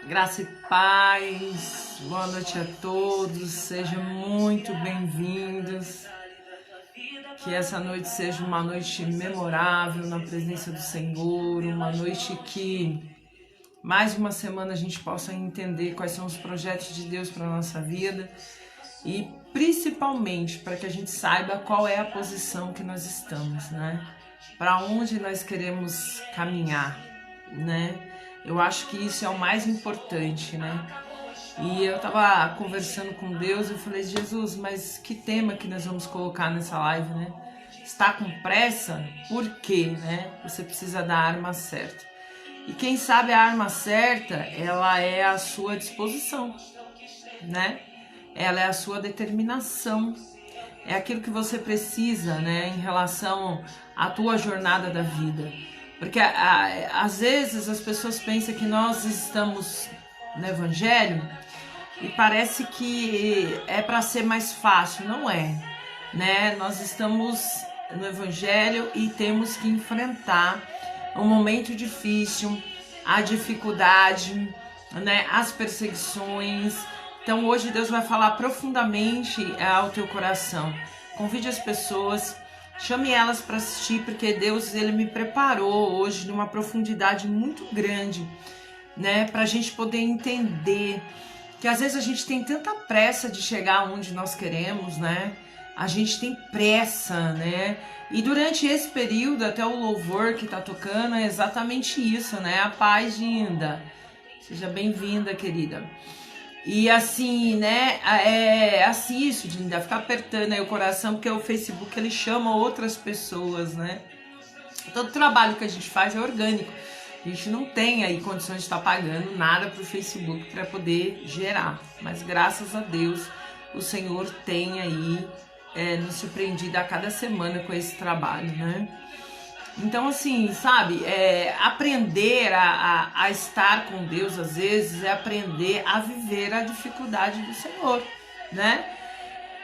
Graça e paz, boa noite a todos, sejam muito bem-vindos. Que essa noite seja uma noite memorável na presença do Senhor, uma noite que mais uma semana a gente possa entender quais são os projetos de Deus para a nossa vida e principalmente para que a gente saiba qual é a posição que nós estamos, né? Para onde nós queremos caminhar, né? Eu acho que isso é o mais importante, né? E eu tava conversando com Deus e eu falei, Jesus, mas que tema que nós vamos colocar nessa live, né? Está com pressa? Por quê, né? Você precisa da arma certa. E quem sabe a arma certa, ela é a sua disposição, né? Ela é a sua determinação. É aquilo que você precisa, né? Em relação à tua jornada da vida. Porque às vezes as pessoas pensam que nós estamos no Evangelho e parece que é para ser mais fácil, não é, né? Nós estamos no Evangelho e temos que enfrentar um momento difícil, a dificuldade, né? As perseguições. Então hoje Deus vai falar profundamente ao teu coração. Convide as pessoas, chame elas para assistir, porque Deus ele me preparou hoje numa profundidade muito grande, né? Para a gente poder entender que às vezes a gente tem tanta pressa de chegar onde nós queremos, né? A gente tem pressa, né? E durante esse período, até o louvor que tá tocando é exatamente isso, né? A paz, Dinda. Seja bem-vinda, querida. E assim, né, assiste, Dinda, fica apertando aí o coração, porque o Facebook, ele chama outras pessoas, né? Todo trabalho que a gente faz é orgânico. A gente não tem aí condições de estar pagando nada para o Facebook para poder gerar. Mas graças a Deus, o Senhor tem aí nos surpreendido a cada semana com esse trabalho, né? Então, assim, sabe, aprender a estar com Deus, às vezes, é aprender a viver a dificuldade do Senhor, né?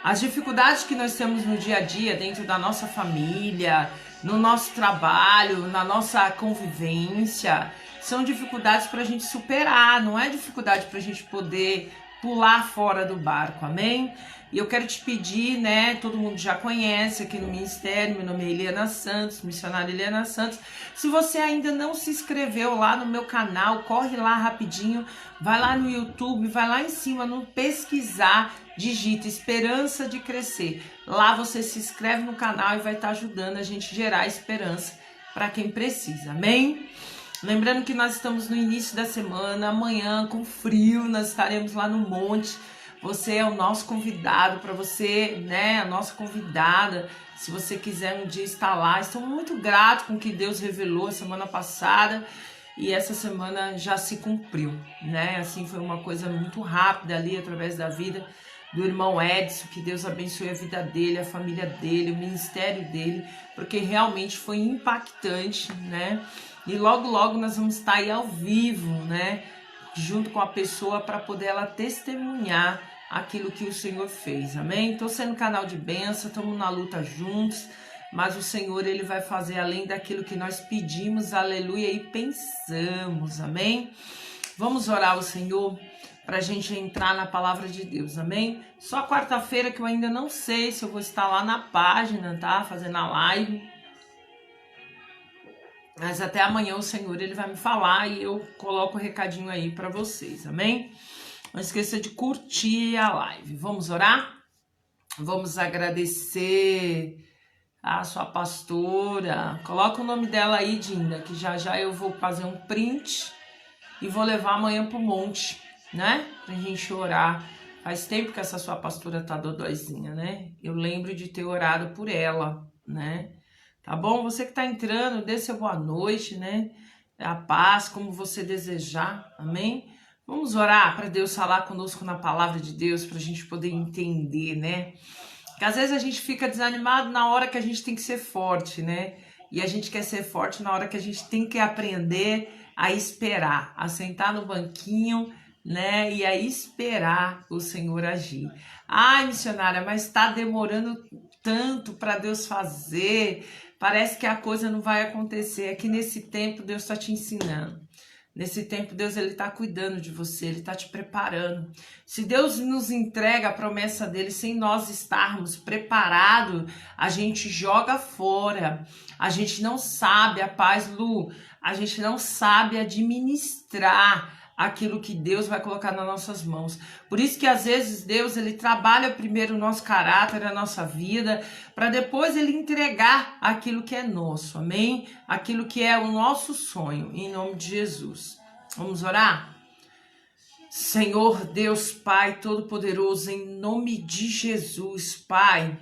As dificuldades que nós temos no dia a dia, dentro da nossa família, no nosso trabalho, na nossa convivência, são dificuldades para a gente superar, não é dificuldade para a gente poder pular fora do barco, amém? E eu quero te pedir, né, todo mundo já conhece aqui no Ministério, meu nome é Eliana Santos, missionária Eliana Santos. Se você ainda não se inscreveu lá no meu canal, corre lá rapidinho, vai lá no YouTube, vai lá em cima no pesquisar, digita Esperança de Crescer. Lá você se inscreve no canal e vai estar ajudando a gente a gerar esperança para quem precisa, amém? Lembrando que nós estamos no início da semana, amanhã com frio, nós estaremos lá no monte. Você é o nosso convidado, para você, né, a nossa convidada, se você quiser um dia estar lá. Estou muito grato com o que Deus revelou a semana passada e essa semana já se cumpriu, né? Assim, foi uma coisa muito rápida ali, através da vida do irmão Edson, que Deus abençoe a vida dele, a família dele, o ministério dele, porque realmente foi impactante, né? E logo, logo nós vamos estar aí ao vivo, né? Junto com a pessoa para poder ela testemunhar aquilo que o Senhor fez, amém? Estou sendo canal de bênção, estamos na luta juntos, mas o Senhor, ele vai fazer além daquilo que nós pedimos, aleluia, e pensamos, amém? Vamos orar ao Senhor para a gente entrar na palavra de Deus, amém? Só quarta-feira que eu ainda não sei se eu vou estar lá na página, tá? Fazendo a live. Mas até amanhã o Senhor, ele vai me falar e eu coloco o recadinho aí para vocês, amém? Não esqueça de curtir a live. Vamos orar? Vamos agradecer a sua pastora. Coloca o nome dela aí, Dinda, que já já eu vou fazer um print e vou levar amanhã pro monte, né? Pra gente orar. Faz tempo que essa sua pastora tá dodóizinha, né? Eu lembro de ter orado por ela, né? Tá bom? Você que tá entrando, dê seu boa noite, né? A paz, como você desejar, amém? Vamos orar para Deus falar conosco na palavra de Deus, para a gente poder entender, né? Porque às vezes a gente fica desanimado na hora que a gente tem que ser forte, né? E a gente quer ser forte na hora que a gente tem que aprender a esperar, a sentar no banquinho, né? E a esperar o Senhor agir. Ai, missionária, mas está demorando tanto para Deus fazer. Parece que a coisa não vai acontecer. É que nesse tempo Deus está te ensinando. Nesse tempo, Deus ele está cuidando de você, ele está te preparando. Se Deus nos entrega a promessa dele sem nós estarmos preparados, a gente joga fora. A gente não sabe, a paz, Lu, a gente não sabe administrar aquilo que Deus vai colocar nas nossas mãos. Por isso que às vezes Deus ele trabalha primeiro o nosso caráter, a nossa vida, para depois ele entregar aquilo que é nosso, amém? Aquilo que é o nosso sonho, em nome de Jesus. Vamos orar? Senhor Deus Pai Todo-Poderoso, em nome de Jesus, Pai,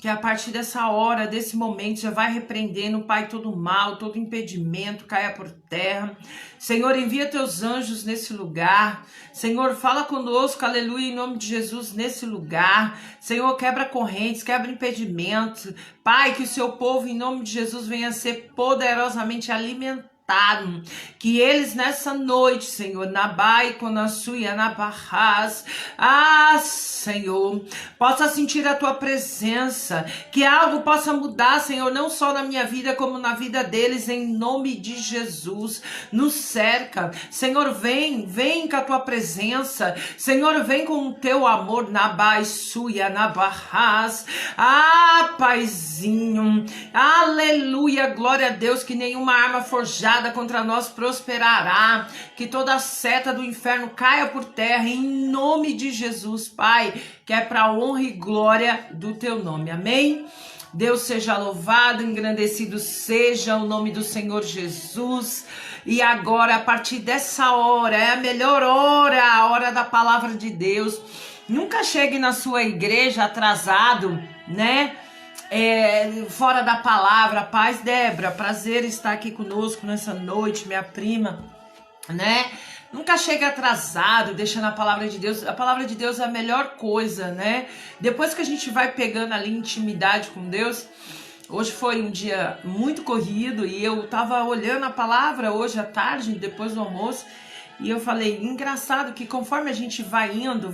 que a partir dessa hora, desse momento, já vai repreendendo, Pai, todo mal, todo impedimento, caia por terra. Senhor, envia teus anjos nesse lugar. Senhor, fala conosco, aleluia, em nome de Jesus, nesse lugar. Senhor, quebra correntes, quebra impedimentos. Pai, que o seu povo, em nome de Jesus, venha ser poderosamente alimentado. Que eles nessa noite, Senhor, na Bai, Conassuia, na Barras, Senhor, possa sentir a tua presença, que algo possa mudar, Senhor, não só na minha vida, como na vida deles, em nome de Jesus. Nos cerca, Senhor, vem com a tua presença, Senhor, vem com o teu amor, na Bai, Suia, na Barras, Paizinho, aleluia, glória a Deus, que nenhuma arma forjada contra nós prosperará, que toda seta do inferno caia por terra, em nome de Jesus, Pai, que é para a honra e glória do teu nome, amém? Deus seja louvado, engrandecido seja o nome do Senhor Jesus. E agora, a partir dessa hora, é a melhor hora, a hora da palavra de Deus. Nunca chegue na sua igreja atrasado, né? Fora da palavra. Paz, Débora, prazer estar aqui conosco nessa noite, minha prima, né? Nunca chega atrasado, deixando a palavra de Deus. A palavra de Deus é a melhor coisa, né? Depois que a gente vai pegando ali intimidade com Deus. Hoje foi um dia muito corrido e eu tava olhando a palavra hoje à tarde, depois do almoço. E eu falei, engraçado que conforme a gente vai indo,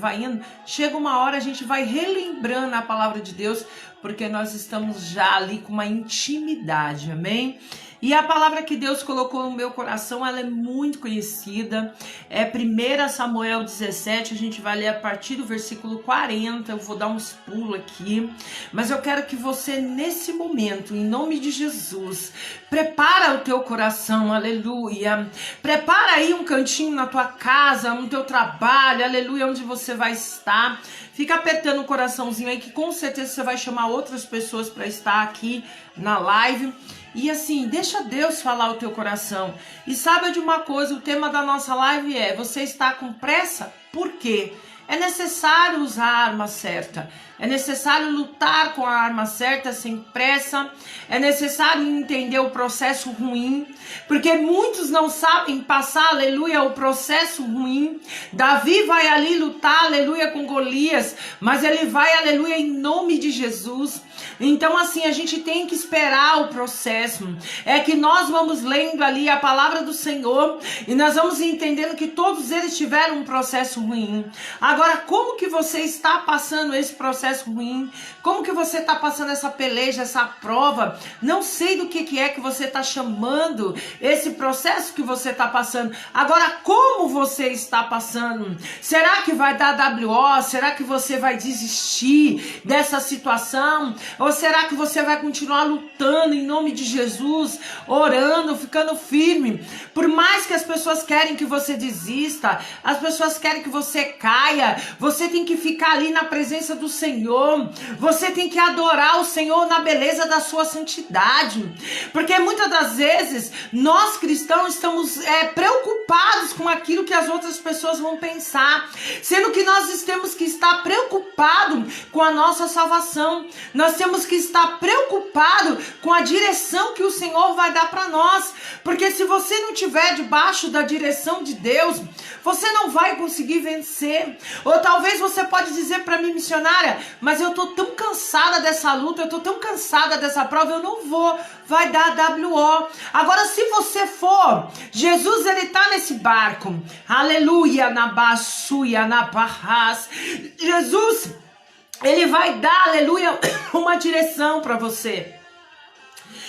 chega uma hora a gente vai relembrando a palavra de Deus, porque nós estamos já ali com uma intimidade, amém? E a palavra que Deus colocou no meu coração, ela é muito conhecida, é 1 Samuel 17, a gente vai ler a partir do versículo 40, eu vou dar uns pulos aqui, mas eu quero que você nesse momento, em nome de Jesus, prepara o teu coração, aleluia, prepara aí um cantinho na tua casa, no teu trabalho, aleluia, onde você vai estar, fica apertando o coraçãozinho aí, que com certeza você vai chamar outras pessoas para estar aqui na live. E assim, deixa Deus falar o teu coração. E sabe de uma coisa, o tema da nossa live é: você está com pressa? Por quê? É necessário usar a arma certa. É necessário lutar com a arma certa, sem pressa. É necessário entender o processo ruim. Porque muitos não sabem passar, aleluia, o processo ruim. Davi vai ali lutar, aleluia, com Golias. Mas ele vai, aleluia, em nome de Jesus. Então assim, a gente tem que esperar o processo. É que nós vamos lendo ali a palavra do Senhor. E nós vamos entendendo que todos eles tiveram um processo ruim. Agora, como que você está passando esse processo ruim? Como que você está passando essa peleja, essa prova? Não sei do que é que você está chamando esse processo que você está passando. Agora, como você está passando? Será que vai dar WO? Será que você vai desistir dessa situação? Ou será que você vai continuar lutando em nome de Jesus, orando, ficando firme? Por mais que as pessoas querem que você desista, as pessoas querem que você caia, você tem que ficar ali na presença do Senhor. Você tem que adorar o Senhor na beleza da sua santidade. Porque muitas das vezes nós cristãos estamos preocupados com aquilo que as outras pessoas vão pensar, sendo que nós temos que estar preocupados com a nossa salvação. Nós temos que estar preocupados com a direção que o Senhor vai dar para nós. Porque se você não estiver debaixo da direção de Deus, você não vai conseguir vencer. Ou talvez você pode dizer para mim, missionária, mas eu tô tão cansada dessa luta, eu tô tão cansada dessa prova, eu não vou, vai dar WO. Agora, se você for, Jesus, ele tá nesse barco, aleluia, na baçuia, na barras, Jesus, ele vai dar, aleluia, uma direção para você,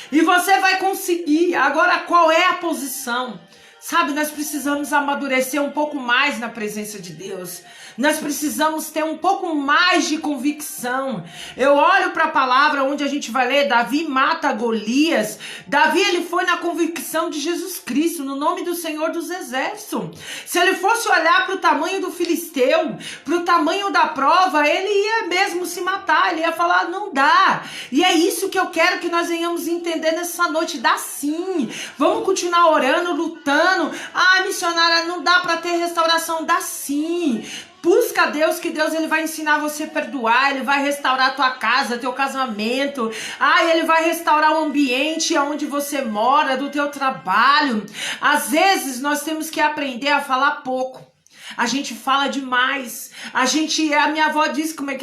e você vai conseguir. Agora, qual é a posição? Sabe, nós precisamos amadurecer um pouco mais na presença de Deus. Nós precisamos ter um pouco mais de convicção. Eu olho para a palavra onde a gente vai ler, Davi mata Golias. Davi, ele foi na convicção de Jesus Cristo, no nome do Senhor dos Exércitos. Se ele fosse olhar para o tamanho do filisteu, para o tamanho da prova, ele ia mesmo se matar, ele ia falar, não dá. E é isso que eu quero que nós venhamos entender nessa noite, dá sim. Vamos continuar orando, lutando. Ah, missionária, não dá para ter restauração, dá sim. Busca Deus, que Deus ele vai ensinar você a perdoar, ele vai restaurar a tua casa, teu casamento, ele vai restaurar o ambiente onde você mora, do teu trabalho. Às vezes nós temos que aprender a falar pouco, a gente fala demais, a minha avó disse, como é?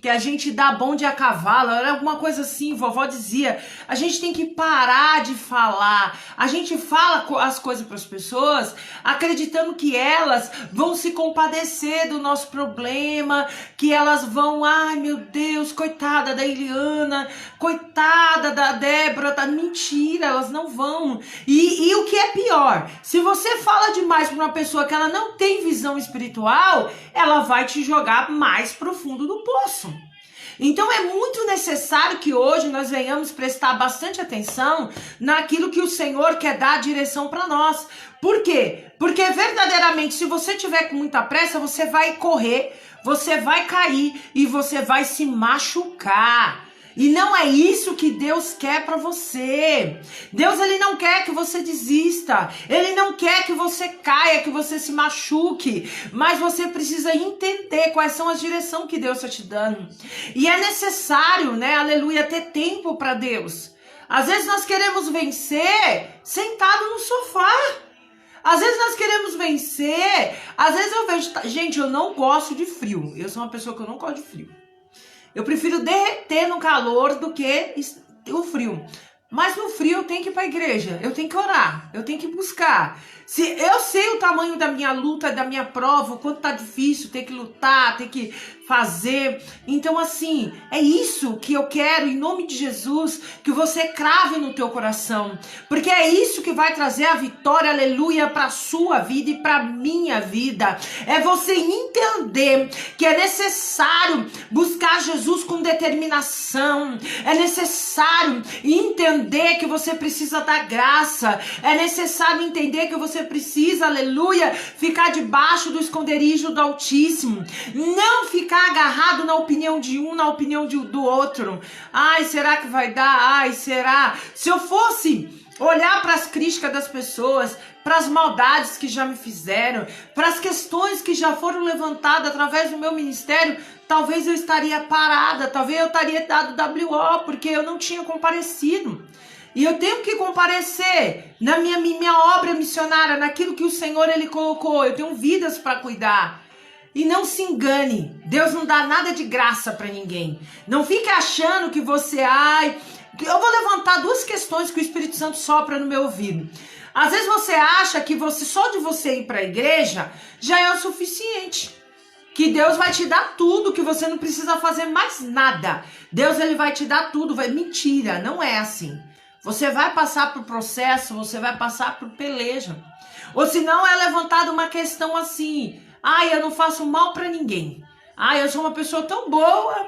Que a gente dá bonde a cavalo, era alguma coisa assim, vovó dizia, a gente tem que parar de falar, a gente fala as coisas para as pessoas, acreditando que elas vão se compadecer do nosso problema, que elas vão, ai meu Deus, coitada da Eliana, coitada da Débora, mentira, elas não vão, e o que é pior, se você fala demais para uma pessoa que ela não tem visão espiritual, ela vai te jogar mais profundo do poço. Então é muito necessário que hoje nós venhamos prestar bastante atenção naquilo que o Senhor quer dar a direção para nós. Por quê? Porque verdadeiramente, se você tiver com muita pressa, você vai correr, você vai cair e você vai se machucar. E não é isso que Deus quer para você. Deus, ele não quer que você desista. Ele não quer que você caia, que você se machuque. Mas você precisa entender quais são as direções que Deus está te dando. E é necessário, né, aleluia, ter tempo para Deus. Às vezes nós queremos vencer sentado no sofá. Às vezes nós queremos vencer. Às vezes eu vejo... Gente, eu não gosto de frio. Eu sou uma pessoa que eu não gosto de frio. Eu prefiro derreter no calor do que o frio. Mas no frio eu tenho que ir para a igreja, eu tenho que orar, eu tenho que buscar. Se eu sei o tamanho da minha luta, da minha prova, o quanto tá difícil, ter que lutar, ter que fazer. Então assim, é isso que eu quero, em nome de Jesus, que você crave no teu coração. Porque é isso que vai trazer a vitória, aleluia, para a sua vida e para a minha vida. É você entender que é necessário buscar Jesus com determinação. É necessário entender que você precisa da graça. É necessário entender que você precisa, aleluia, ficar debaixo do esconderijo do Altíssimo. Não ficar agarrado na opinião de um, na opinião do outro. Ai, será que vai dar? Ai, será? Se eu fosse olhar para as críticas das pessoas, para as maldades que já me fizeram, para as questões que já foram levantadas através do meu ministério, talvez eu estaria parada, talvez eu estaria dado WO, porque eu não tinha comparecido. E eu tenho que comparecer na minha obra missionária, naquilo que o Senhor ele colocou. Eu tenho vidas para cuidar. E não se engane, Deus não dá nada de graça para ninguém. Não fique achando que você... eu vou levantar duas questões que o Espírito Santo sopra no meu ouvido. Às vezes você acha que só de você ir para a igreja já é o suficiente. Que Deus vai te dar tudo, que você não precisa fazer mais nada. Deus ele vai te dar tudo. Mentira, não é assim. Você vai passar por processo, você vai passar por peleja. Ou senão é levantada uma questão assim... eu não faço mal para ninguém. Eu sou uma pessoa tão boa.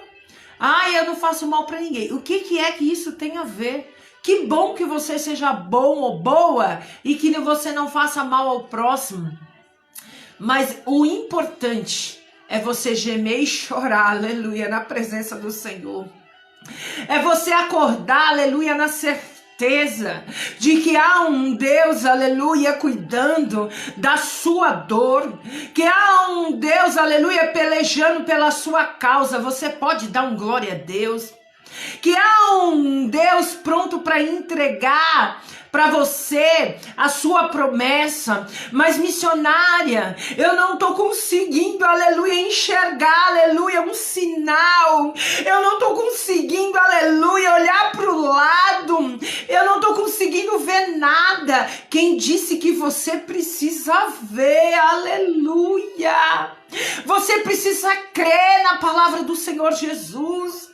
Eu não faço mal para ninguém. O que é que isso tem a ver? Que bom que você seja bom ou boa e que você não faça mal ao próximo. Mas o importante é você gemer e chorar, aleluia, na presença do Senhor. É você acordar, aleluia, na certeza de que há um Deus, aleluia, cuidando da sua dor, que há um Deus, aleluia, pelejando pela sua causa. Você pode dar um glória a Deus, que há um Deus pronto para entregar para você a sua promessa. Mas missionária, eu não tô conseguindo, aleluia, enxergar, aleluia, um sinal. Eu não tô conseguindo, aleluia, olhar para o lado. Eu não tô conseguindo ver nada. Quem disse que você precisa ver? Aleluia. Você precisa crer na palavra do Senhor Jesus.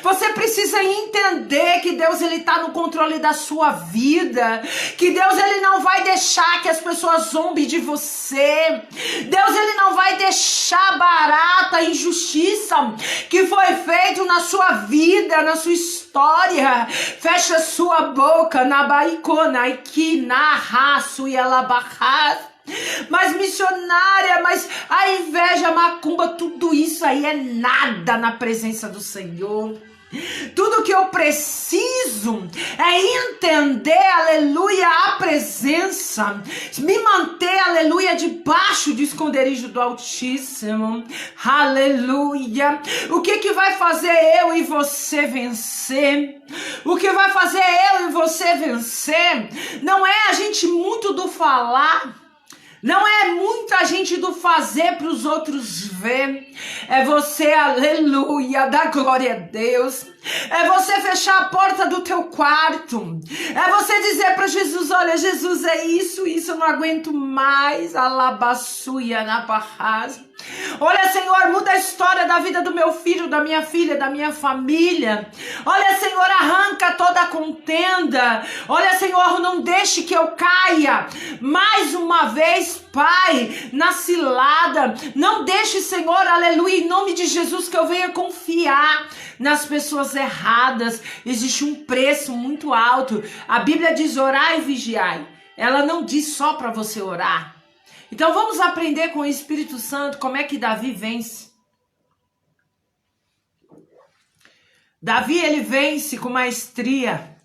Você precisa entender que Deus ele está no controle da sua vida, que Deus ele não vai deixar que as pessoas zombem de você. Deus ele não vai deixar barata a injustiça que foi feito na sua vida, na sua história. Fecha sua boca na baicona e que na raço e alabarras. Mas missionária, mas a inveja, a macumba, tudo isso aí é nada na presença do Senhor. Tudo que eu preciso é entender, aleluia, a presença, me manter, aleluia, debaixo do esconderijo do Altíssimo, aleluia. O que vai fazer eu e você vencer? O que vai fazer eu e você vencer não é a gente muito do falar, não é muita gente do fazer para os outros ver. É você, aleluia, dar glória a Deus. É você fechar a porta do teu quarto. É você dizer para Jesus, olha, Jesus, é isso, eu não aguento mais. Alabaçuia na barras. Olha, Senhor, muda a história da vida do meu filho, da minha filha, da minha família. Olha, Senhor, arranca toda a contenda. Olha, Senhor, não deixe que eu caia mais uma vez, Pai, na cilada. Não deixe, Senhor, aleluia, em nome de Jesus, que eu venha confiar nas pessoas erradas. Existe um preço muito alto. A Bíblia diz orar e vigiar. Ela não diz só para você orar. Então vamos aprender com o Espírito Santo como é que Davi vence. Davi, ele vence com maestria.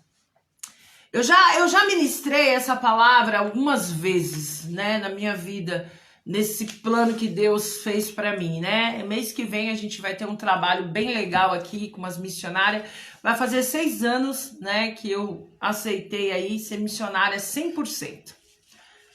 Eu já ministrei essa palavra algumas vezes, né, na minha vida, nesse plano que Deus fez para mim, né? Mês que vem a gente vai ter um trabalho bem legal aqui com umas missionárias. Vai fazer 6 anos, né, que eu aceitei aí ser missionária 100%.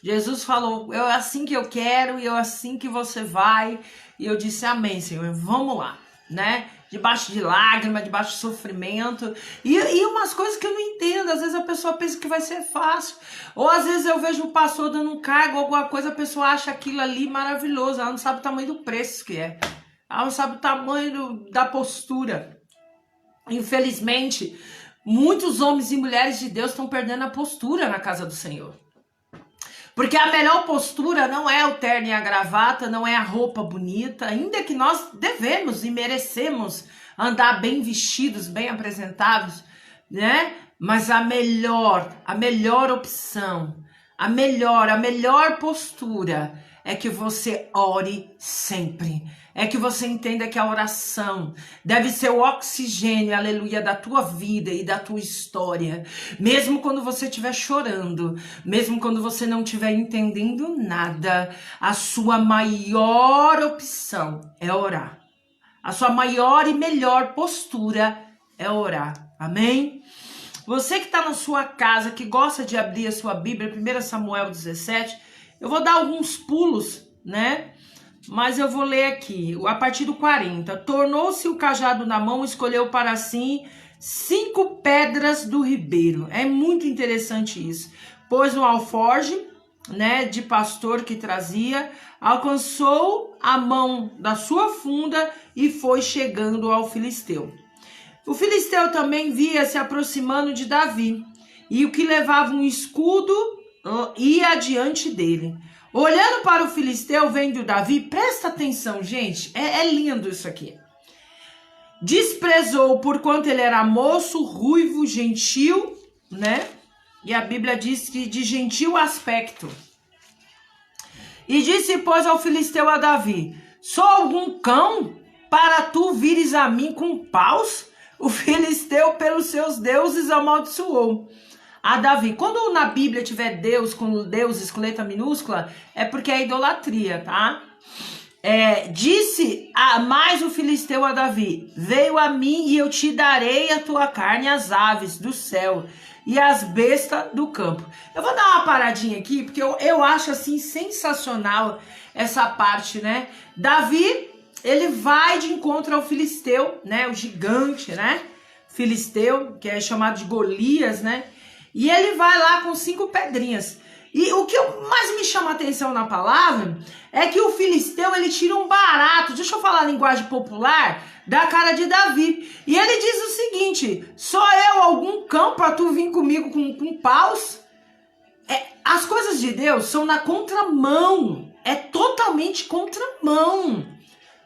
Jesus falou, é assim que eu quero e é assim que você vai. E eu disse, amém, Senhor, vamos lá, né? Debaixo de lágrima, debaixo de sofrimento. E umas coisas que eu não entendo. Às vezes a pessoa pensa que vai ser fácil. Ou às vezes eu vejo o pastor dando um cargo, alguma coisa, a pessoa acha aquilo ali maravilhoso. Ela não sabe o tamanho do preço que é. Ela não sabe o tamanho da postura. Infelizmente, muitos homens e mulheres de Deus estão perdendo a postura na casa do Senhor. Porque a melhor postura não é o terno e a gravata, não é a roupa bonita, ainda que nós devemos e merecemos andar bem vestidos, bem apresentados, né? Mas a melhor opção, a melhor postura é que você ore sempre. É que você entenda que a oração deve ser o oxigênio, aleluia, da tua vida e da tua história. Mesmo quando você estiver chorando, mesmo quando você não estiver entendendo nada, a sua maior opção é orar. A sua maior e melhor postura é orar. Amém? Você que está na sua casa, que gosta de abrir a sua Bíblia, 1 Samuel 17, eu vou dar alguns pulos, né? Mas eu vou ler aqui, a partir do 40. Tornou-se o cajado na mão, escolheu para si 5 pedras do ribeiro. É muito interessante isso. Pôs um alforje, né, de pastor que trazia, alcançou a mão da sua funda e foi chegando ao filisteu. O filisteu também via se aproximando de Davi, e o que levava um escudo ia adiante dele. Olhando para o filisteu, vendo Davi, presta atenção, gente, é lindo isso aqui. Desprezou por quanto ele era moço, ruivo, gentil, né? E a Bíblia diz que de gentil aspecto. E disse, pois, ao filisteu a Davi, sou algum cão para tu vires a mim com paus? O filisteu pelos seus deuses amaldiçoou a Davi. Quando na Bíblia tiver Deus com deuses com letra minúscula, é porque é idolatria, tá? Disse mais o filisteu a Davi, veio a mim e eu te darei a tua carne, as aves do céu e as bestas do campo. Eu vou dar uma paradinha aqui, porque eu acho assim sensacional essa parte, né? Davi, ele vai de encontro ao filisteu, né? O gigante, né? Filisteu, que é chamado de Golias, né? E ele vai lá com 5 pedrinhas. E o que mais me chama a atenção na palavra é que o filisteu, ele tira um barato, deixa eu falar a linguagem popular, da cara de Davi. E ele diz o seguinte: sou eu algum cão para tu vir comigo com paus? As coisas de Deus são na contramão, é totalmente contramão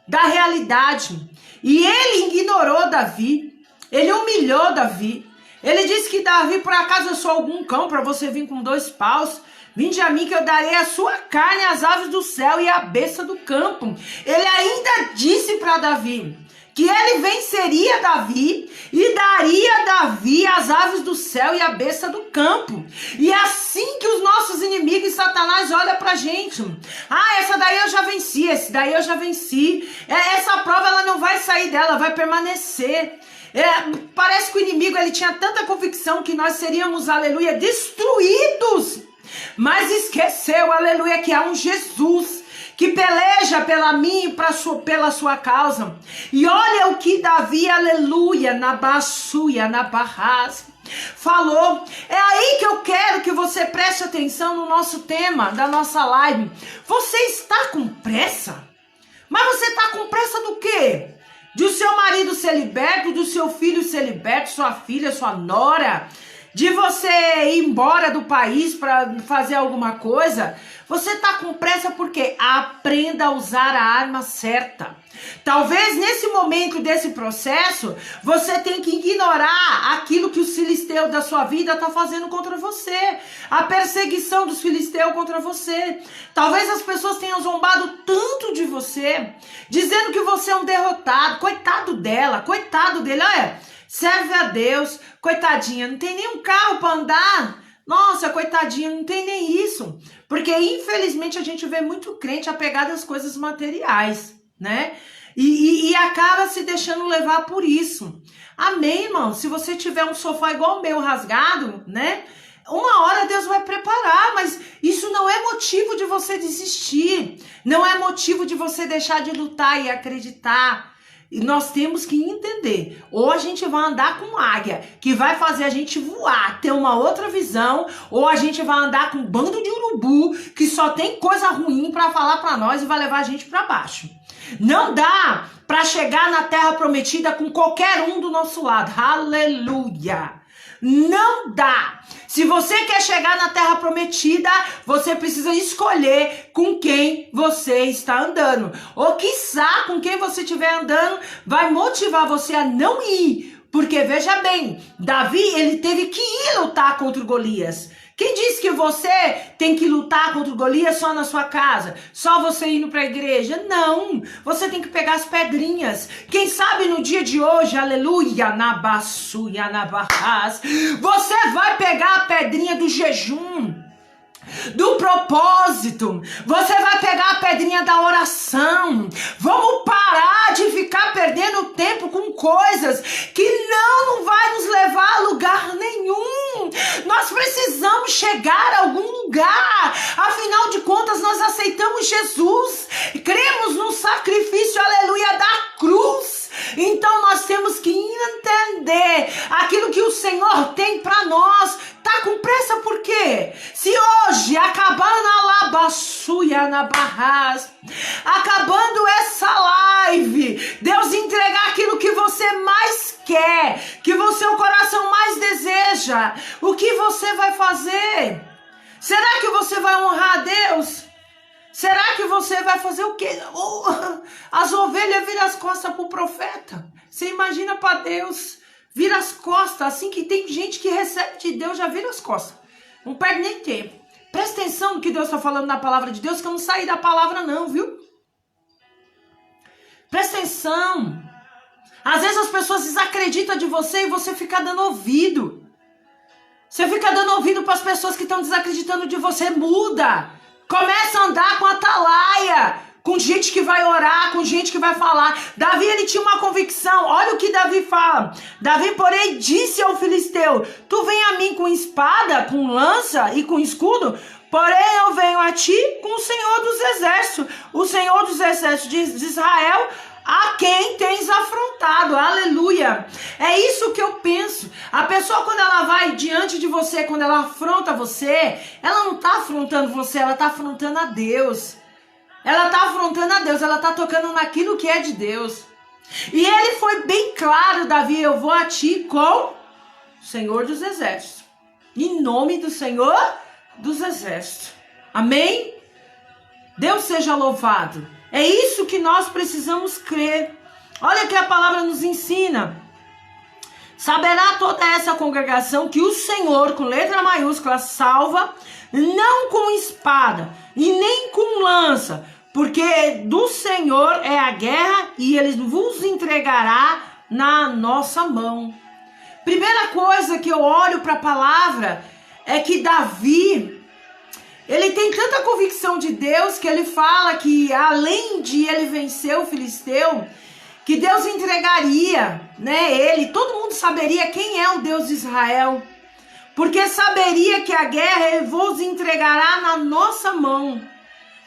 da realidade. E ele ignorou Davi, ele humilhou Davi. Ele disse que Davi, por acaso eu sou algum cão para você vir com 2 paus? Vinde a mim que eu darei a sua carne às aves do céu e à besta do campo. Ele ainda disse para Davi que ele venceria Davi e daria a Davi as aves do céu e a besta do campo. E é assim que os nossos inimigos e Satanás olham pra gente. Ah, essa daí eu já venci, esse daí eu já venci. Essa prova ela não vai sair dela, vai permanecer. Parece que o inimigo ele tinha tanta convicção que nós seríamos, aleluia, destruídos. Mas esqueceu, aleluia, que há um Jesus que peleja pela mim e pela sua causa. E olha o que Davi, aleluia, na baçuia, na barras, falou. É aí que eu quero que você preste atenção no nosso tema da nossa live. Você está com pressa? Mas você está com pressa do quê? De o seu marido ser liberto, do seu filho ser liberto, sua filha, sua nora, de você ir embora do país para fazer alguma coisa? Você está com pressa porque aprenda a usar a arma certa. Talvez nesse momento desse processo, você tem que ignorar aquilo que os filisteus da sua vida estão fazendo contra você. A perseguição dos filisteus contra você. Talvez as pessoas tenham zombado tanto de você, dizendo que você é um derrotado. Coitado dela, coitado dele. Olha, serve a Deus, coitadinha, não tem nem um carro para andar. Nossa, coitadinha, não tem nem isso. Porque infelizmente a gente vê muito crente apegado às coisas materiais, né? E acaba se deixando levar por isso. Amém, irmão? Se você tiver um sofá igual o meu rasgado, né? Uma hora Deus vai preparar, mas isso não é motivo de você desistir. Não é motivo de você deixar de lutar e acreditar. E nós temos que entender, ou a gente vai andar com águia, que vai fazer a gente voar, ter uma outra visão, ou a gente vai andar com um bando de urubu, que só tem coisa ruim para falar para nós e vai levar a gente para baixo. Não dá para chegar na terra prometida com qualquer um do nosso lado. Aleluia! Não dá. Se você quer chegar na terra prometida, você precisa escolher com quem você está andando. Ou quiçá, com quem você estiver andando, vai motivar você a não ir. Porque veja bem, Davi, ele teve que ir lutar contra o Golias. Quem disse que você tem que lutar contra o Golias só na sua casa? Só você indo para a igreja? Não, você tem que pegar as pedrinhas. Quem sabe no dia de hoje, aleluia, na baçuia, na barras, você vai pegar a pedrinha do jejum, do propósito, você vai pegar a pedrinha da oração. Vamos parar de ficar perdendo tempo com coisas que não vai nos levar a lugar nenhum. Nós precisamos chegar a algum lugar. Afinal de contas, nós aceitamos Jesus, cremos no sacrifício, aleluia, da cruz. Então nós temos que entender aquilo que o Senhor tem para nós. Tá com pressa por quê? Se hoje, acabando a labaçuia na barras, acabando essa live, Deus entregar aquilo que você mais quer, que o seu coração mais deseja, o que você vai fazer? Será que você vai honrar a Deus? Será que você vai fazer o quê? As ovelhas viram as costas para o profeta. Você imagina para Deus, vira as costas, assim que tem gente que recebe de Deus, já vira as costas. Não perde nem tempo. Presta atenção no que Deus está falando na palavra de Deus, que eu não saí da palavra não, viu? Presta atenção. Às vezes as pessoas desacreditam de você e você fica dando ouvido. Você fica dando ouvido para as pessoas que estão desacreditando de você. Muda. Começa a andar com atalaia, com gente que vai orar, com gente que vai falar. Davi, ele tinha uma convicção. Olha o que Davi fala. Davi, porém, disse ao filisteu: tu vem a mim com espada, com lança e com escudo, porém eu venho a ti com o Senhor dos exércitos. O Senhor dos exércitos de Israel a quem tens afrontado. Aleluia. É isso que eu penso. A pessoa, quando ela vai diante de você, quando ela afronta você, ela não está afrontando você, ela está afrontando a Deus. Ela está afrontando a Deus, ela está tocando naquilo que é de Deus. E ele foi bem claro, Davi, eu vou a ti com o Senhor dos Exércitos. Em nome do Senhor dos Exércitos. Amém? Deus seja louvado. É isso que nós precisamos crer. Olha que a palavra nos ensina. Saberá toda essa congregação que o Senhor, com letra maiúscula, salva, não com espada e nem com lança, porque do Senhor é a guerra e ele vos entregará na nossa mão. Primeira coisa que eu olho para a palavra é que Davi, ele tem tanta convicção de Deus que ele fala que além de ele vencer o filisteu, que Deus entregaria, né, ele, todo mundo saberia quem é o Deus de Israel, porque saberia que a guerra ele vos entregará na nossa mão.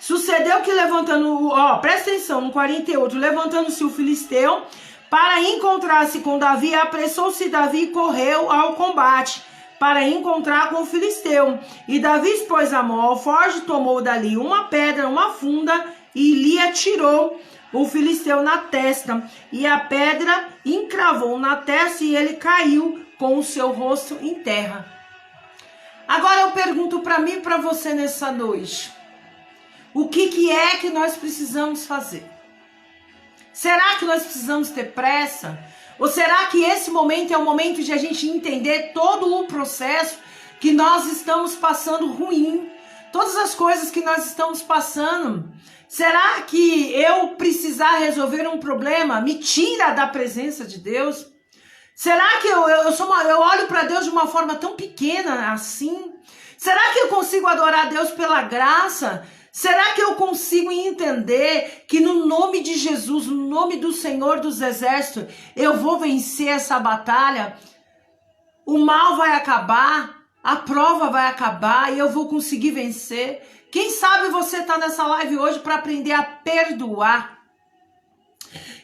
Sucedeu que levantando, presta atenção, no 48, levantando-se o filisteu para encontrar-se com Davi, apressou-se Davi e correu ao combate para encontrar com o filisteu. E Davi expôs a mão ao forte, tomou dali uma pedra, uma funda e lhe atirou o filisteu na testa. E a pedra encravou na testa e ele caiu com o seu rosto em terra. Agora eu pergunto para mim e para você nessa noite. O que é que nós precisamos fazer? Será que nós precisamos ter pressa? Ou será que esse momento é o momento de a gente entender todo o processo que nós estamos passando ruim? Todas as coisas que nós estamos passando. Será que eu precisar resolver um problema me tira da presença de Deus? Será que eu olho para Deus de uma forma tão pequena assim? Será que eu consigo adorar a Deus pela graça? Será que eu consigo entender que no nome de Jesus, no nome do Senhor dos Exércitos, eu vou vencer essa batalha? O mal vai acabar, a prova vai acabar e eu vou conseguir vencer. Quem sabe você está nessa live hoje para aprender a perdoar.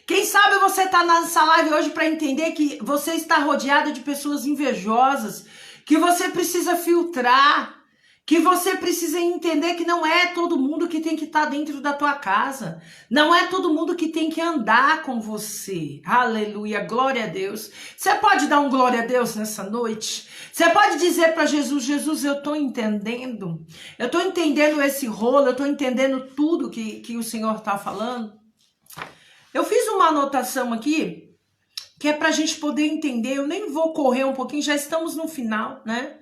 Quem sabe você está nessa live hoje para entender que você está rodeado de pessoas invejosas, que você precisa filtrar, que você precisa entender que não é todo mundo que tem que estar dentro da tua casa. Não é todo mundo que tem que andar com você. Aleluia, glória a Deus. Você pode dar um glória a Deus nessa noite? Você pode dizer para Jesus, Jesus, eu estou entendendo. Eu estou entendendo esse rolo, eu estou entendendo tudo que o Senhor está falando. Eu fiz uma anotação aqui, que é para a gente poder entender. Eu nem vou correr um pouquinho, já estamos no final, né?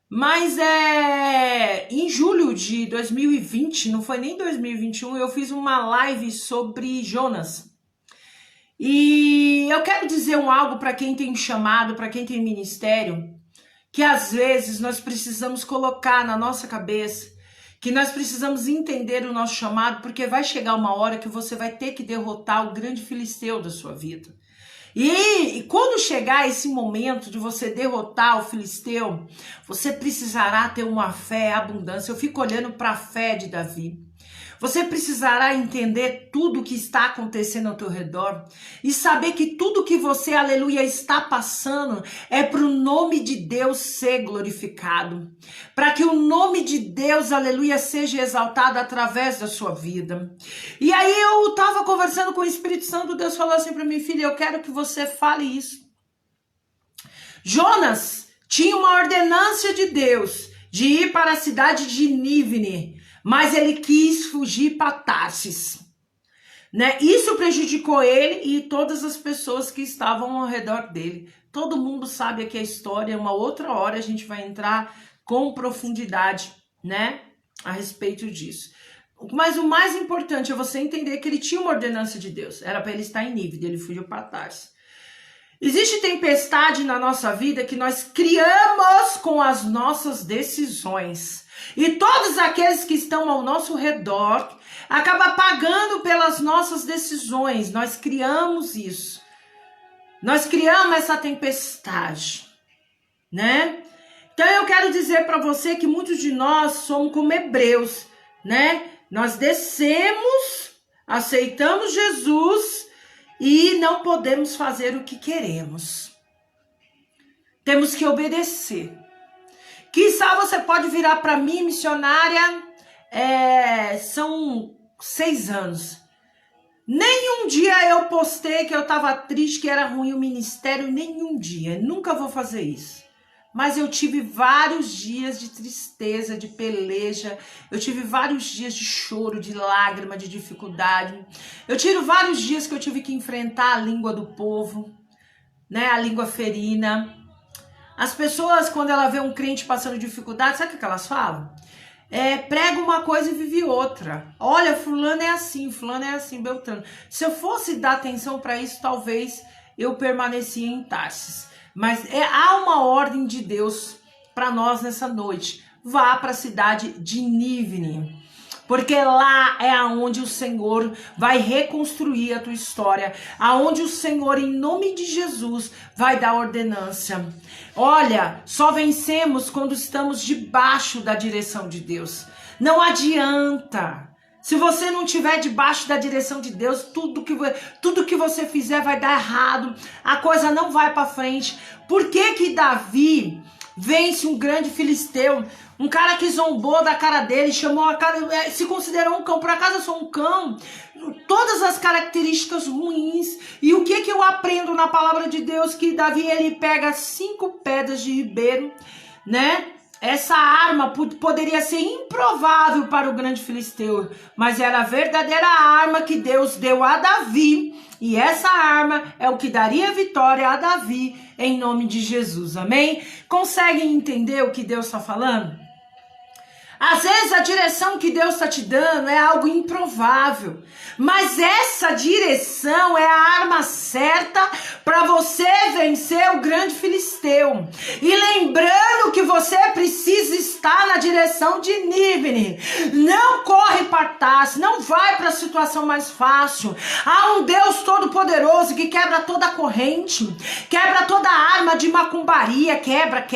Mas em julho de 2020, não foi nem 2021, eu fiz uma live sobre Jonas. E eu quero dizer algo para quem tem chamado, para quem tem ministério, que às vezes nós precisamos colocar na nossa cabeça, que nós precisamos entender o nosso chamado, porque vai chegar uma hora que você vai ter que derrotar o grande filisteu da sua vida. E quando chegar esse momento de você derrotar o filisteu, você precisará ter uma fé abundância. Eu fico olhando para a fé de Davi. Você precisará entender tudo o que está acontecendo ao teu redor e saber que tudo que você, aleluia, está passando é para o nome de Deus ser glorificado, para que o nome de Deus, aleluia, seja exaltado através da sua vida. E aí eu estava conversando com o Espírito Santo, Deus falou assim para mim, filha, eu quero que você fale isso. Jonas tinha uma ordenança de Deus de ir para a cidade de Nínive, mas ele quis fugir para Tarsis, né? Isso prejudicou ele e todas as pessoas que estavam ao redor dele. Todo mundo sabe aqui a história, uma outra hora a gente vai entrar com profundidade, né, a respeito disso. Mas o mais importante é você entender que ele tinha uma ordenança de Deus, era para ele estar em Nínive, ele fugiu para Tarsis. Existe tempestade na nossa vida que nós criamos com as nossas decisões. E todos aqueles que estão ao nosso redor acabam pagando pelas nossas decisões. Nós criamos isso. Nós criamos essa tempestade, né? Então eu quero dizer para você que muitos de nós somos como hebreus, né? Nós descemos, aceitamos Jesus, e não podemos fazer o que queremos. Temos que obedecer. Quizá você pode virar para mim, missionária, são 6 anos. Nenhum dia eu postei que eu estava triste, que era ruim o ministério, nenhum dia. Nunca vou fazer isso. Mas eu tive vários dias de tristeza, de peleja. Eu tive vários dias de choro, de lágrima, de dificuldade. Eu tive vários dias que eu tive que enfrentar a língua do povo, né? A língua ferina. As pessoas, quando ela vê um crente passando dificuldade, sabe o que elas falam? Prega uma coisa e vive outra. Olha, fulano é assim, Beltrano. Se eu fosse dar atenção para isso, talvez eu permanecia em Tarsis. Mas há uma ordem de Deus para nós nessa noite. Vá para a cidade de Nínive, porque lá é aonde o Senhor vai reconstruir a tua história, aonde o Senhor, em nome de Jesus, vai dar ordenância. Olha, só vencemos quando estamos debaixo da direção de Deus. Não adianta. Se você não estiver debaixo da direção de Deus, tudo que você fizer vai dar errado. A coisa não vai para frente. Por que Davi vence um grande filisteu? Um cara que zombou da cara dele, chamou a cara, se considerou um cão. Por acaso eu sou um cão? Todas as características ruins. E o que eu aprendo na palavra de Deus? Que Davi, ele pega 5 pedras de ribeiro, né? Essa arma poderia ser improvável para o grande filisteu, mas era a verdadeira arma que Deus deu a Davi. E essa arma é o que daria vitória a Davi, em nome de Jesus, amém? Conseguem entender o que Deus está falando? Às vezes a direção que Deus está te dando é algo improvável, mas essa direção é a arma certa para você vencer o grande filisteu. E lembrando que você precisa estar na direção de Nínive. Não corre para Tarsis, não vai para a situação mais fácil. Há um Deus todo-poderoso que quebra toda a corrente, quebra toda a arma de macumbaria, quebra,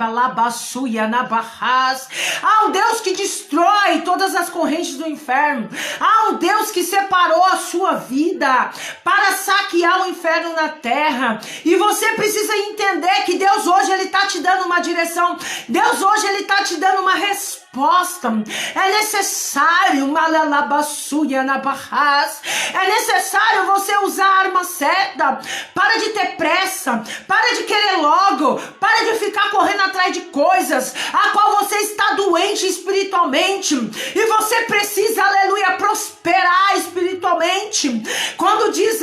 labassuia, nabarras. Há um Deus que destrói todas as correntes do inferno. Há um Deus que separou a sua vida para saquear o inferno na terra. E você precisa entender que Deus hoje ele está te dando uma direção. Deus hoje ele está te dando uma resposta. É necessário é necessário você usar a arma certa. Para de ter pressa, para de querer logo, para de ficar correndo atrás de coisas a qual você está doente espiritualmente e você precisa, aleluia, prosperar espiritualmente. Quando diz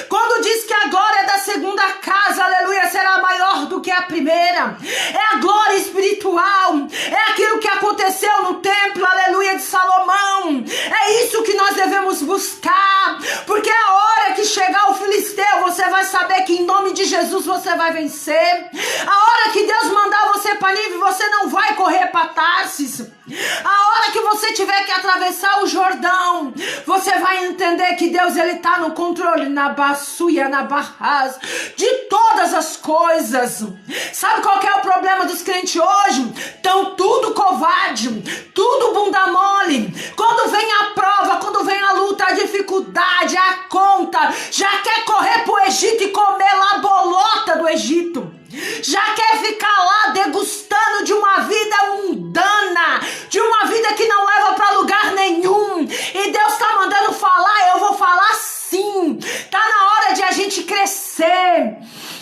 quando diz que a glória da segunda casa, aleluia, será maior do que a primeira, é a glória espiritual, é aquilo que aconteceu no templo, aleluia, de Salomão. É isso que nós devemos buscar, porque a hora que chegar o filisteu, você vai saber que em nome de Jesus você vai vencer. A hora que Deus mandar você para Nínive, você não vai correr para Tarsis. A hora que você tiver que atravessar o Jordão, você vai entender que Deus ele está no controle, na baçuia, na barras, de todas as coisas. Sabe qual que é o problema dos crentes hoje? Estão tudo covarde, tudo bunda mole. Quando vem a prova, quando vem a luta, a dificuldade, a conta, já quer correr pro Egito e comer lá a bolota do Egito. Já quer ficar lá degustando de uma vida mundana, de uma vida que não leva para lugar nenhum. E Deus está mandando falar, eu vou falar sim. Tá na hora de a gente crescer.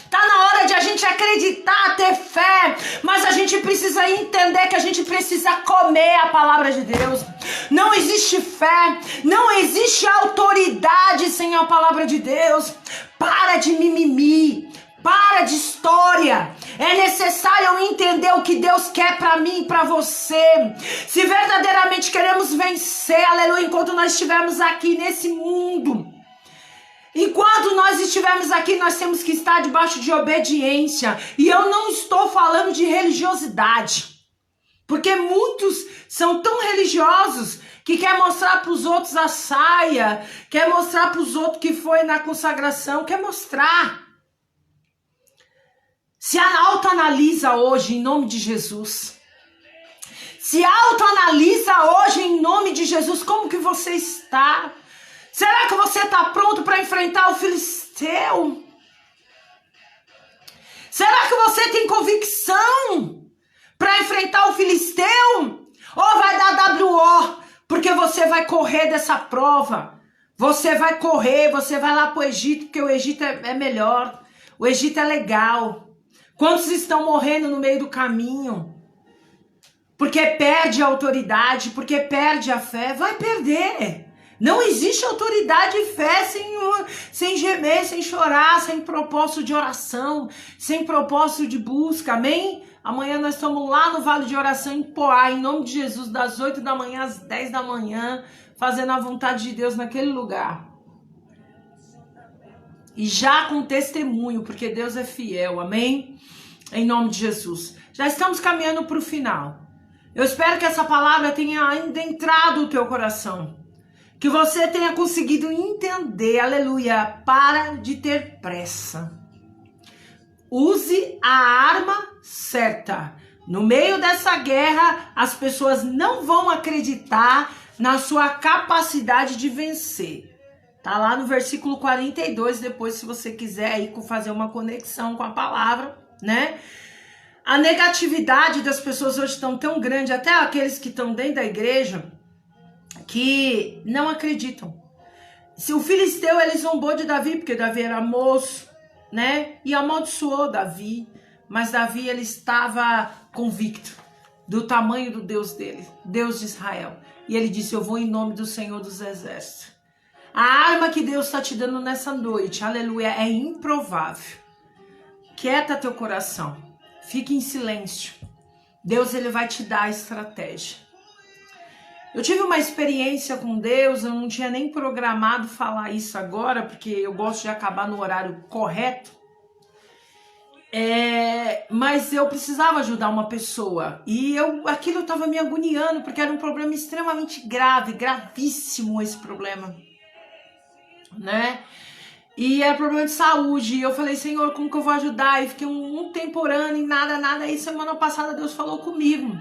Tá na hora de a gente acreditar, ter fé, mas a gente precisa entender que a gente precisa comer a palavra de Deus. Não existe fé, não existe autoridade sem a palavra de Deus. Para de mimimi. Para de história. É necessário eu entender o que Deus quer para mim e para você. Se verdadeiramente queremos vencer, aleluia, enquanto nós estivermos aqui nesse mundo. Enquanto nós estivermos aqui, nós temos que estar debaixo de obediência. E eu não estou falando de religiosidade. Porque muitos são tão religiosos que quer mostrar para os outros a saia, quer mostrar para os outros que foi na consagração, quer mostrar. Se autoanalisa hoje em nome de Jesus. Se autoanalisa hoje em nome de Jesus. Como que você está? está? Será que você está pronto para enfrentar o filisteu? Será que você tem convicção para enfrentar o filisteu? Ou vai dar WO? Porque você vai correr dessa prova. Você vai correr, você vai lá para o Egito, porque o Egito é melhor. O Egito é legal. Quantos estão morrendo no meio do caminho? Porque perde a autoridade, porque perde a fé. Vai perder. Não existe autoridade e fé sem gemer, sem chorar, sem propósito de oração, sem propósito de busca, amém? Amanhã nós estamos lá no Vale de Oração em Poá, em nome de Jesus, das 8 da manhã às 10 da manhã, fazendo a vontade de Deus naquele lugar. E já com testemunho, porque Deus é fiel, amém? Em nome de Jesus. Já estamos caminhando para o final. Eu espero que essa palavra tenha ainda entrado no teu coração. Que você tenha conseguido entender, aleluia, para de ter pressa. Use a arma certa. No meio dessa guerra, as pessoas não vão acreditar na sua capacidade de vencer. Tá lá no versículo 42, depois se você quiser aí fazer uma conexão com a palavra, né? A negatividade das pessoas hoje estão tão grande, até aqueles que estão dentro da igreja, que não acreditam. Se o filisteu, ele zombou de Davi, porque Davi era moço, né? E amaldiçoou Davi, mas Davi, ele estava convicto do tamanho do Deus dele, Deus de Israel. E ele disse, eu vou em nome do Senhor dos Exércitos. A arma que Deus está te dando nessa noite, aleluia, é improvável. Quieta teu coração, fique em silêncio. Deus, ele vai te dar a estratégia. Eu tive uma experiência com Deus, eu não tinha nem programado falar isso agora, porque eu gosto de acabar no horário correto. Mas eu precisava ajudar uma pessoa e aquilo estava me agoniando, porque era um problema extremamente grave, gravíssimo esse problema, né? E era problema de saúde, e eu falei, Senhor, como que eu vou ajudar? E fiquei um tempo orando e nada, e semana passada Deus falou comigo.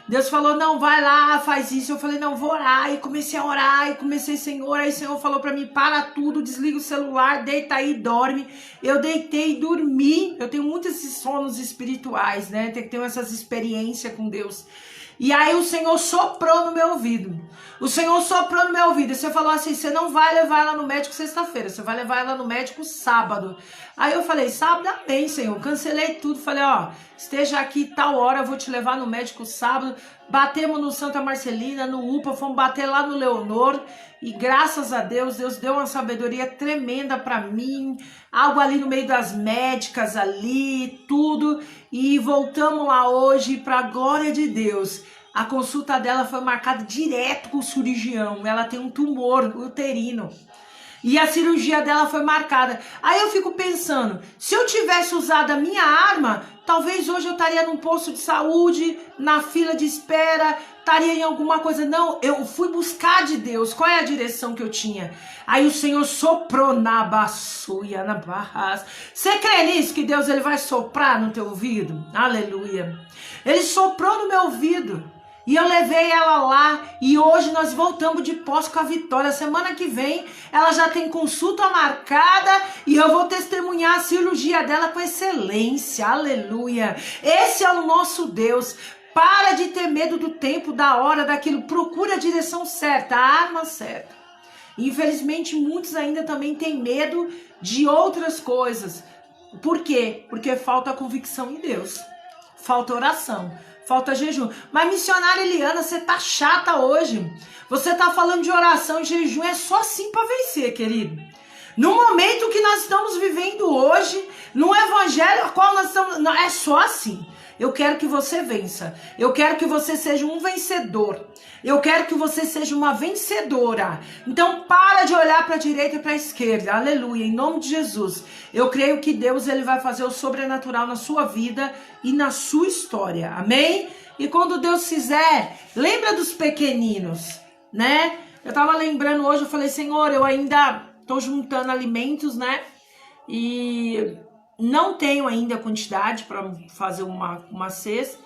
Deus falou, não, vai lá, faz isso. Eu falei, não, vou orar. E comecei a orar, e comecei, Senhor. Aí o Senhor falou pra mim, para tudo, desliga o celular, deita aí, dorme. Eu deitei e dormi. Eu tenho muitos esses sonos espirituais, né? Tem que ter essas experiências com Deus. E aí o Senhor soprou no meu ouvido. O Senhor soprou no meu ouvido. E você falou assim, você não vai levar ela no médico sexta-feira, você vai levar ela no médico sábado. Aí eu falei, sábado, amém, Senhor. Cancelei tudo. Falei, ó, esteja aqui tal hora, eu vou te levar no médico sábado. Batemos no Santa Marcelina, no UPA, fomos bater lá no Leonor. E graças a Deus, Deus deu uma sabedoria tremenda pra mim. Algo ali no meio das médicas ali, tudo. E voltamos lá hoje, pra glória de Deus. A consulta dela foi marcada direto com o cirurgião. Ela tem um tumor uterino. E a cirurgia dela foi marcada. Aí eu fico pensando, se eu tivesse usado a minha arma, talvez hoje eu estaria num posto de saúde, na fila de espera, estaria em alguma coisa. Não, eu fui buscar de Deus. Qual é a direção que eu tinha? Aí o Senhor soprou na baçuia, na barras. Você crê nisso, que Deus ele vai soprar no teu ouvido? Aleluia. Ele soprou no meu ouvido. E eu levei ela lá e hoje nós voltamos de posse com a vitória. Semana que vem ela já tem consulta marcada e eu vou testemunhar a cirurgia dela com excelência. Aleluia. Esse é o nosso Deus. Para de ter medo do tempo, da hora, daquilo. Procura a direção certa, a arma certa. Infelizmente muitos ainda também têm medo de outras coisas. Por quê? Porque falta convicção em Deus. Falta oração. Falta jejum. Mas missionária Eliana, você tá chata hoje. Você tá falando de oração e jejum. É só assim para vencer, querido. No momento que nós estamos vivendo hoje, no evangelho a qual nós estamos... Não, é só assim. Eu quero que você vença. Eu quero que você seja um vencedor. Eu quero que você seja uma vencedora. Então para de olhar para a direita e para a esquerda. Aleluia. Em nome de Jesus. Eu creio que Deus ele vai fazer o sobrenatural na sua vida e na sua história. Amém? E quando Deus fizer, lembra dos pequeninos, né? Eu tava lembrando hoje, eu falei, Senhor, eu ainda tô juntando alimentos, né? E não tenho ainda a quantidade para fazer uma cesta.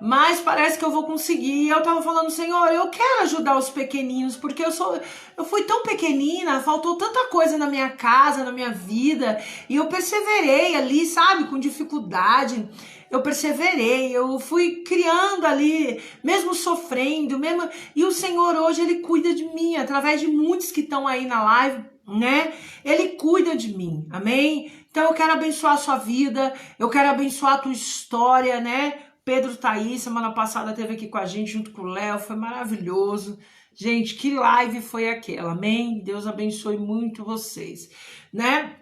mas parece que eu vou conseguir. Eu tava falando, Senhor, eu quero ajudar os pequeninos, porque eu fui tão pequenina, faltou tanta coisa na minha casa, na minha vida, e eu perseverei ali, sabe, com dificuldade. Eu perseverei, eu fui criando ali, mesmo sofrendo, mesmo. E o Senhor hoje, Ele cuida de mim, através de muitos que estão aí na live, né? Ele cuida de mim, amém? Então eu quero abençoar a sua vida, eu quero abençoar a tua história, né? Pedro tá aí, semana passada esteve aqui com a gente junto com o Léo, foi maravilhoso. Gente, que live foi aquela, amém? Deus abençoe muito vocês, né?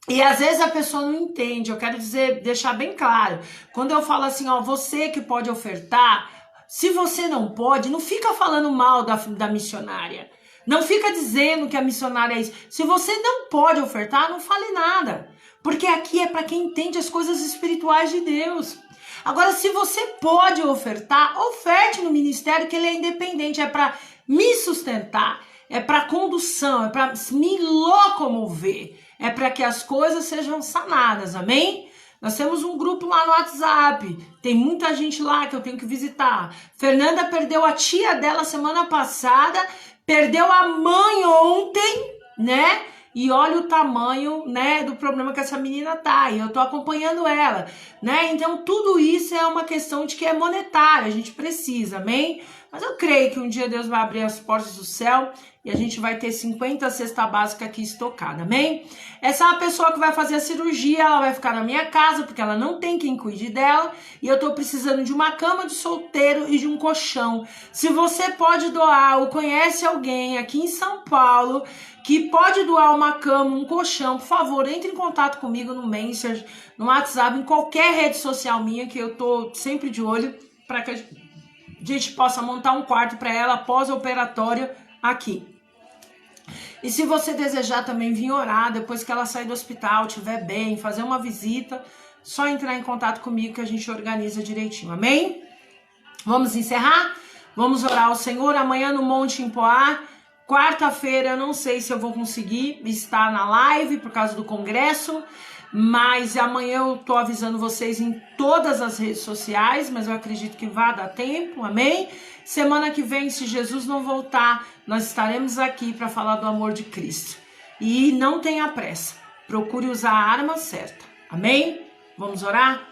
E às vezes a pessoa não entende, eu quero deixar bem claro. Quando eu falo assim, ó, você que pode ofertar, se você não pode, não fica falando mal da missionária. Não fica dizendo que a missionária é isso. Se você não pode ofertar, não fale nada. Porque aqui é para quem entende as coisas espirituais de Deus. Agora, se você pode ofertar, oferte no ministério, que ele é independente, é para me sustentar, é para condução, é para me locomover, é para que as coisas sejam sanadas, amém? Nós temos um grupo lá no WhatsApp, tem muita gente lá que eu tenho que visitar. Fernanda perdeu a tia dela semana passada, perdeu a mãe ontem, né? E olha o tamanho, né, do problema que essa menina tá, e eu tô acompanhando ela, né? Então tudo isso é uma questão de que é monetária, a gente precisa, amém? Mas eu creio que um dia Deus vai abrir as portas do céu e a gente vai ter 50 cesta básica aqui estocada, amém? Essa é uma pessoa que vai fazer a cirurgia, ela vai ficar na minha casa, porque ela não tem quem cuide dela, e eu tô precisando de uma cama de solteiro e de um colchão. Se você pode doar ou conhece alguém aqui em São Paulo que pode doar uma cama, um colchão, por favor, entre em contato comigo no Messenger, no WhatsApp, em qualquer rede social minha, que eu tô sempre de olho, para que a gente possa montar um quarto para ela pós-operatório aqui. E se você desejar também vir orar, depois que ela sair do hospital, estiver bem, fazer uma visita, só entrar em contato comigo que a gente organiza direitinho, amém? Vamos encerrar? Vamos orar ao Senhor amanhã no Monte em Poá. Quarta-feira, eu não sei se eu vou conseguir estar na live por causa do congresso, mas amanhã eu tô avisando vocês em todas as redes sociais, mas eu acredito que vai dar tempo, amém? Semana que vem, se Jesus não voltar, nós estaremos aqui para falar do amor de Cristo. E não tenha pressa, procure usar a arma certa, amém? Vamos orar?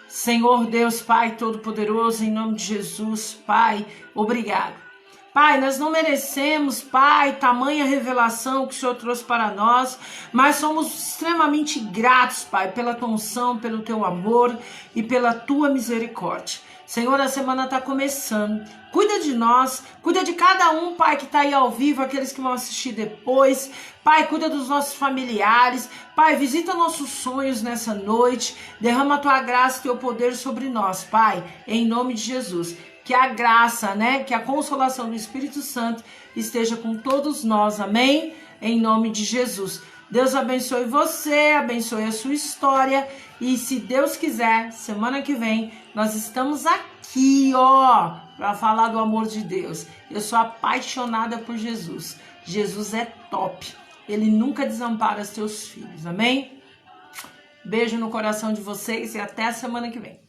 Senhor Deus, Pai Todo-Poderoso, em nome de Jesus, Pai, obrigado. Pai, nós não merecemos, Pai, tamanha revelação que o Senhor trouxe para nós, mas somos extremamente gratos, Pai, pela tua unção, pelo teu amor e pela tua misericórdia. Senhor, a semana está começando. Cuida de nós, cuida de cada um, Pai, que está aí ao vivo, aqueles que vão assistir depois. Pai, cuida dos nossos familiares. Pai, visita nossos sonhos nessa noite. Derrama a tua graça e teu poder sobre nós, Pai, em nome de Jesus. Que a graça, né, que a consolação do Espírito Santo esteja com todos nós, amém? Em nome de Jesus. Deus abençoe você, abençoe a sua história. E se Deus quiser, semana que vem, nós estamos aqui, ó, para falar do amor de Deus. Eu sou apaixonada por Jesus. Jesus é top. Ele nunca desampara os teus filhos, amém? Beijo no coração de vocês e até a semana que vem.